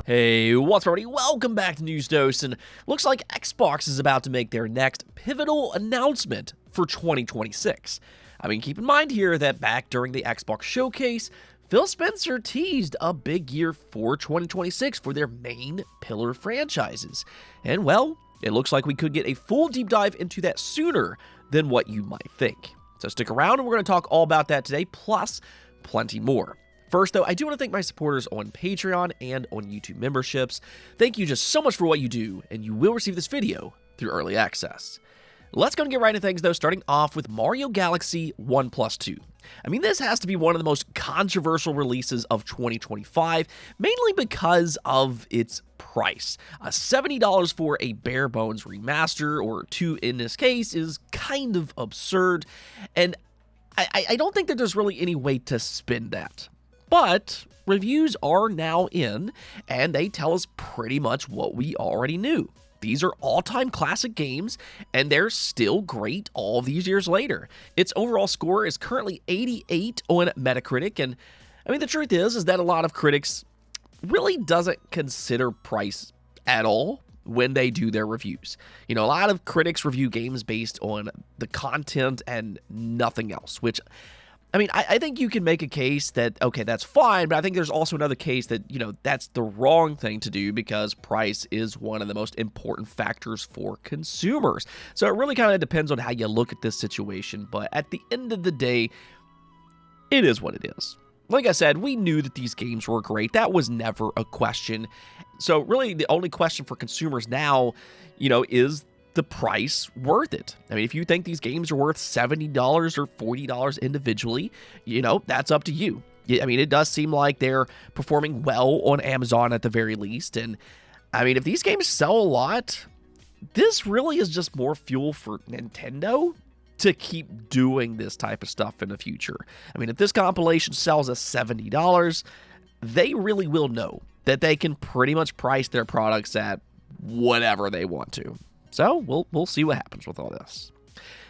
Hey, what's up, everybody? Welcome back to News Dose, and looks like Xbox is about to make their next pivotal announcement for 2026. I mean, keep in mind here that back during the Xbox showcase, Phil Spencer teased a big year for 2026 for their main pillar franchises. And well, it looks like we could get a full deep dive into that sooner than what you might think. So stick around and we're going to talk all about that today, plus plenty more. First, though, I do want to thank my supporters on Patreon and on YouTube memberships. Thank you just so much for what you do, and you will receive this video through early access. Let's go and get right into things, though, starting off with Mario Galaxy 1+2. I mean, this has to be one of the most controversial releases of 2025, mainly because of its price. $70 for a bare bones remaster, or $2 in this case, is kind of absurd, and I don't think that there's really any way to spin that. But reviews are now in, and they tell us pretty much what we already knew. These are all-time classic games, and they're still great all these years later. Its overall score is currently 88 on Metacritic, and I mean, the truth is that a lot of critics really doesn't consider price at all when they do their reviews. You know, a lot of critics review games based on the content and nothing else, which, I mean, I think you can make a case that, okay, that's fine, but I think there's also another case that, you know, that's the wrong thing to do because price is one of the most important factors for consumers. So it really kind of depends on how you look at this situation, but at the end of the day, it is what it is. Like I said, we knew that these games were great. That was never a question. So really, the only question for consumers now, you know, is the price worth it? I mean, if you think these games are worth $70 or $40 individually, you know, that's up to you. I mean, it does seem like they're performing well on Amazon at the very least. And I mean, if these games sell a lot, this really is just more fuel for Nintendo to keep doing this type of stuff in the future. I mean, if this compilation sells at $70, they really will know that they can pretty much price their products at whatever they want to. So we'll see what happens with all this.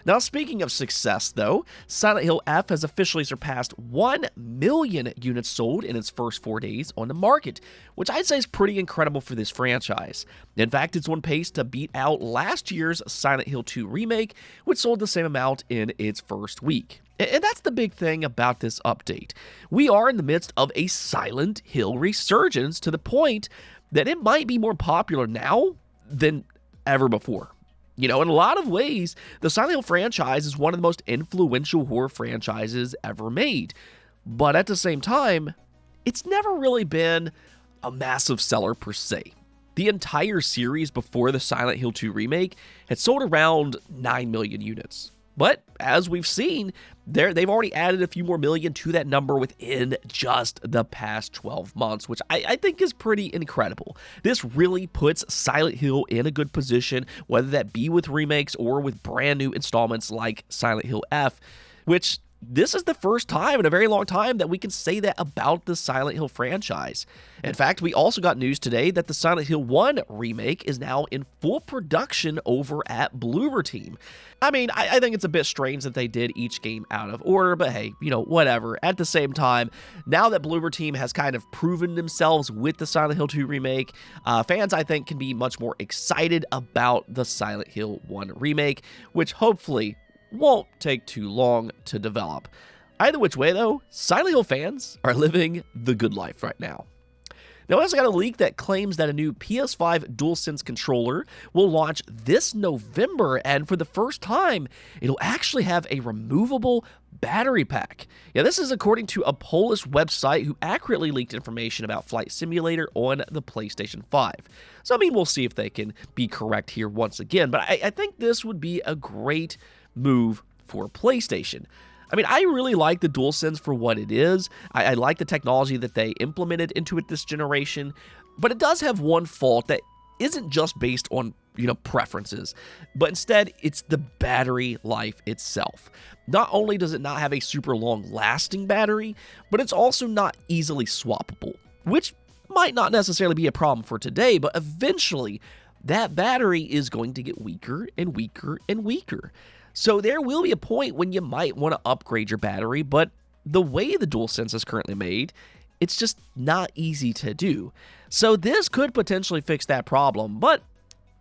Now, speaking of success, though, Silent Hill F has officially surpassed 1 million units sold in its first 4 days on the market, which I'd say is pretty incredible for this franchise. In fact, it's on pace to beat out last year's Silent Hill 2 remake, which sold the same amount in its first week. And that's the big thing about this update. We are in the midst of a Silent Hill resurgence to the point that it might be more popular now than ever before. You know, in a lot of ways, the Silent Hill franchise is one of the most influential horror franchises ever made. But at the same time, it's never really been a massive seller per se. The entire series before the Silent Hill 2 remake had sold around 9 million units. But as we've seen, they've already added a few more million to that number within just the past 12 months, which I think is pretty incredible. This really puts Silent Hill in a good position, whether that be with remakes or with brand new installments like Silent Hill F, which this is the first time in a very long time that we can say that about the Silent Hill franchise. In fact, we also got news today that the Silent Hill 1 remake is now in full production over at Bloober Team. I mean, I think it's a bit strange that they did each game out of order, but hey, you know, whatever. At the same time, now that Bloober Team has kind of proven themselves with the Silent Hill 2 remake, fans, I think, can be much more excited about the Silent Hill 1 remake, which hopefully won't take too long to develop. Either which way, though, Silent Hill fans are living the good life right now. Now, we also got a leak that claims that a new PS5 Dualsense Controller will launch this November, and for the first time, it'll actually have a removable battery pack. Yeah, this is according to a Polish website who accurately leaked information about Flight Simulator on the PlayStation 5. So, I mean, we'll see if they can be correct here once again, but I think this would be a great move for PlayStation. I mean, I really like the DualSense for what it is. I like the technology that they implemented into it this generation, but it does have one fault that isn't just based on, you know, preferences, but instead it's the battery life itself. Not only does it not have a super long lasting battery, but it's also not easily swappable, which might not necessarily be a problem for today, but eventually that battery is going to get weaker and weaker and weaker. So there will be a point when you might want to upgrade your battery, but the way the DualSense is currently made, it's just not easy to do. So this could potentially fix that problem, but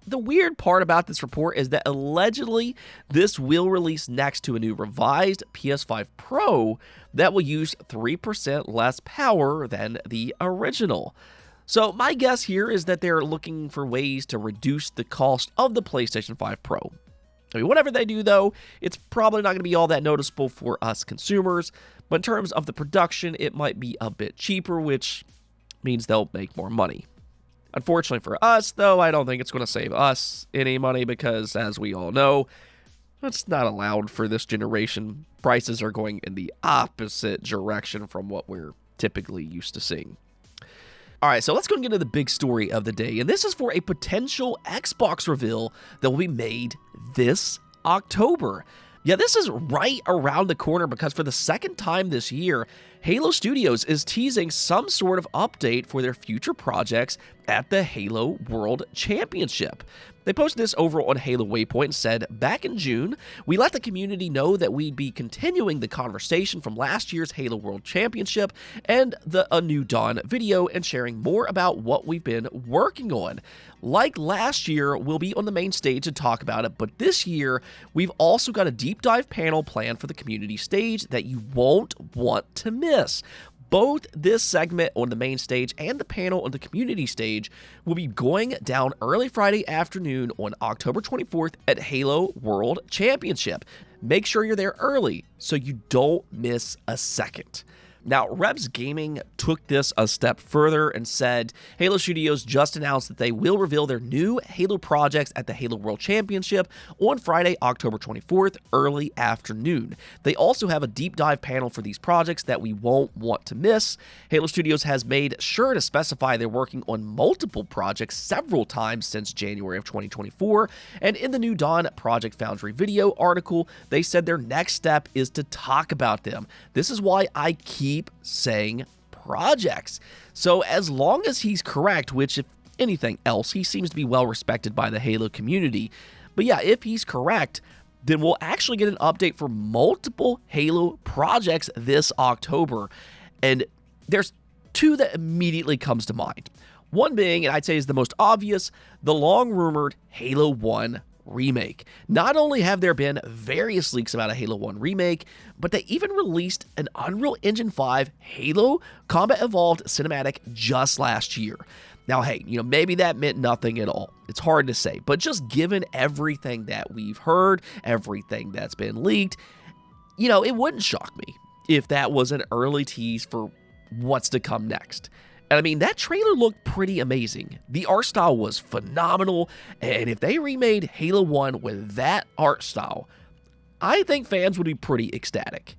the weird part about this report is that allegedly this will release next to a new revised PS5 Pro that will use 3% less power than the original. So my guess here is that they're looking for ways to reduce the cost of the PlayStation 5 Pro. I mean, whatever they do though, it's probably not going to be all that noticeable for us consumers, but in terms of the production, it might be a bit cheaper, which means they'll make more money. Unfortunately for us, though, I don't think it's going to save us any money because, as we all know, it's not allowed for this generation. Prices are going in the opposite direction from what we're typically used to seeing. All right, so let's go and get into the big story of the day, and this is for a potential Xbox reveal that will be made this October. Yeah, this is right around the corner because for the second time this year, Halo Studios is teasing some sort of update for their future projects at the Halo World Championship. They posted this over on Halo Waypoint and said, back in June, we let the community know that we'd be continuing the conversation from last year's Halo World Championship and A New Dawn video and sharing more about what we've been working on. Like last year, we'll be on the main stage to talk about it, but this year, we've also got a deep dive panel planned for the community stage that you won't want to miss. Both this segment on the main stage and the panel on the community stage will be going down early Friday afternoon on October 24th at Halo World Championship. Make sure you're there early so you don't miss a second. Now, Rebs Gaming took this a step further and said, Halo Studios just announced that they will reveal their new Halo projects at the Halo World Championship on Friday, October 24th, early afternoon. They also have a deep dive panel for these projects that we won't want to miss. Halo Studios has made sure to specify they're working on multiple projects several times since January of 2024, and in the New Dawn Project Foundry video article, they said their next step is to talk about them. This is why I keep saying projects. So as long as he's correct, which if anything else, he seems to be well respected by the Halo community. But yeah, if he's correct, then we'll actually get an update for multiple Halo projects this October. And there's two that immediately comes to mind. One being, and I'd say is the most obvious, the long-rumored Halo 1 remake. Not only have there been various leaks about a Halo 1 remake, but they even released an Unreal Engine 5 Halo Combat Evolved cinematic just last year. Now, hey, maybe that meant nothing at all. It's hard to say, but just given everything that we've heard, everything that's been leaked, it wouldn't shock me if that was an early tease for what's to come next. And I mean, that trailer looked pretty amazing. The art style was phenomenal, and if they remade Halo 1 with that art style, I think fans would be pretty ecstatic.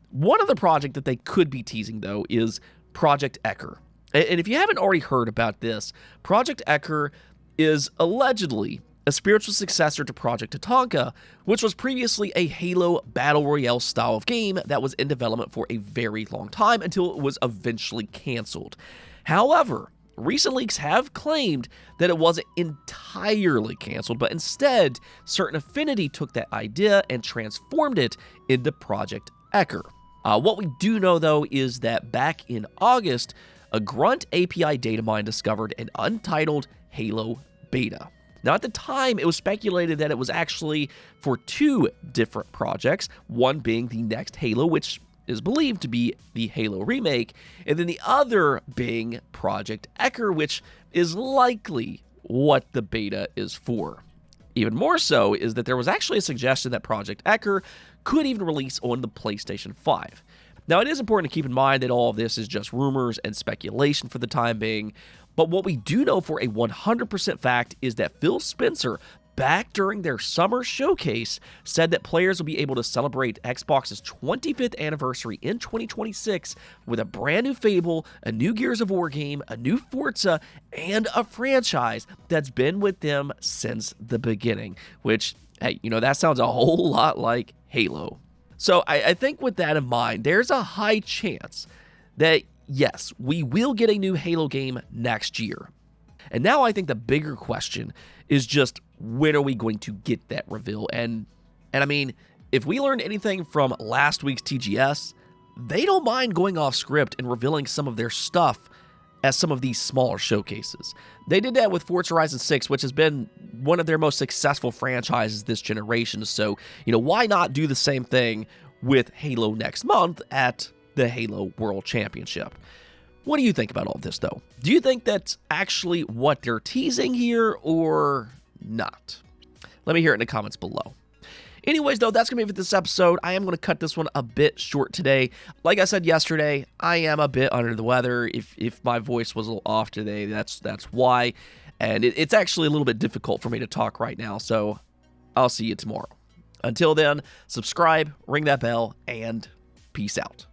One other project that they could be teasing, though, is Project Ecker. And if you haven't already heard about this, Project Ecker is allegedly a spiritual successor to Project Tatanka, which was previously a Halo Battle Royale style of game that was in development for a very long time until it was eventually canceled. However, recent leaks have claimed that it wasn't entirely canceled, but instead, Certain Affinity took that idea and transformed it into Project Ecker. What we do know, though, is that back in August, a Grunt API data mine discovered an untitled Halo beta. Now, at the time, it was speculated that it was actually for two different projects, one being the next Halo, which is believed to be the Halo remake, and then the other being Project Ecker, which is likely what the beta is for. Even more so is that there was actually a suggestion that Project Ecker could even release on the PlayStation 5. Now, it is important to keep in mind that all of this is just rumors and speculation for the time being, but what we do know for a 100% fact is that Phil Spencer, back during their summer showcase, said that players will be able to celebrate Xbox's 25th anniversary in 2026 with a brand new Fable, a new Gears of War game, a new Forza, and a franchise that's been with them since the beginning, which, hey, that sounds a whole lot like Halo. So I think with that in mind, there's a high chance that, yes, we will get a new Halo game next year. And now I think the bigger question is just, when are we going to get that reveal? And I mean, if we learned anything from last week's TGS, they don't mind going off script and revealing some of their stuff as some of these smaller showcases. They did that with Forza Horizon 6, which has been one of their most successful franchises this generation. So, why not do the same thing with Halo next month at the Halo World Championship? What do you think about all this, though? Do you think that's actually what they're teasing here or not? Let me hear it in the comments below. Anyways, though, that's going to be it for this episode. I am going to cut this one a bit short today. Like I said yesterday, I am a bit under the weather. If my voice was a little off today, that's why. And it's actually a little bit difficult for me to talk right now, so I'll see you tomorrow. Until then, subscribe, ring that bell, and peace out.